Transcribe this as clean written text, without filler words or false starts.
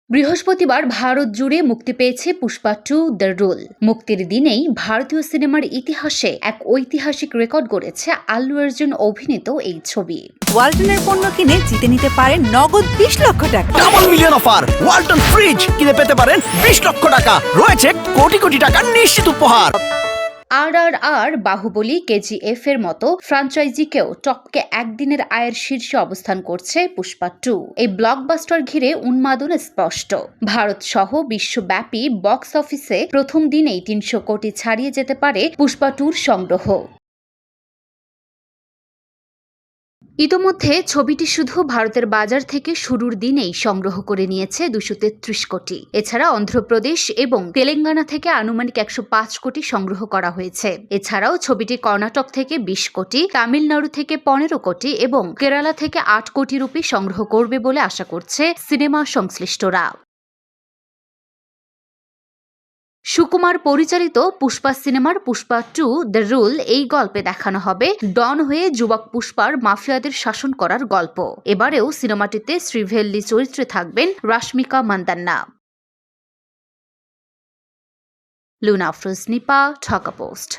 বৃহস্পতিবার ভারত জুড়ে মুক্তি পেয়েছে পুষ্পা 2 দ্য রুল। মুক্তির দিনেই ভারতীয় সিনেমার ইতিহাসে এক ঐতিহাসিক রেকর্ড গড়েছে আল্লু অর্জুন অভিনীত এই ছবি। ওয়ালটনের পণ্য কিনে জিতে নিতে পারেন নগদ 20 লক্ষ টাকা। Double million offer! Walton fridge কিনে পেতে পারেন 20 লক্ষ টাকা। রয়েছে কোটি কোটি টাকার নিশ্চিত উপহার। RRR, বাহুবলী, KGF এর মতো ফ্রাঞ্চাইজিকেও টপকে একদিনের আয়ের শীর্ষে অবস্থান করছে পুষ্পা 2। এই ব্লকবাস্টার ঘিরে উন্মাদন স্পষ্ট। ভারত সহ বিশ্বব্যাপী বক্স অফিসে প্রথম দিনেই 300 কোটি ছাড়িয়ে যেতে পারে পুষ্পা 2-র সংগ্রহ। ইতোমধ্যে ছবিটি শুধু ভারতের বাজার থেকে শুরুর দিনেই সংগ্রহ করে নিয়েছে 233 কোটি। এছাড়া অন্ধ্রপ্রদেশ এবং তেলেঙ্গানা থেকে আনুমানিক 105 কোটি সংগ্রহ করা হয়েছে। এছাড়াও ছবিটি কর্ণাটক থেকে 20 কোটি, তামিলনাড়ু থেকে 15 কোটি এবং কেরালা থেকে 8 কোটি রুপি সংগ্রহ করবে বলে আশা করছে সিনেমা সংশ্লিষ্টরা। সুকুমার পরিচালিত পুষ্পা সিনেমার পুষ্পা 2 দ্য রুল এই গল্পে দেখানো হবে ডন হয়ে যুবক পুষ্পার মাফিয়াদের শাসন করার গল্প। এবারেও সিনেমাটিতে শ্রীভেল্লি চরিত্রে থাকবেন রাশমিকা মান্দান্না। লুনা আফরোজ নিপা, ঢাকা পোস্ট।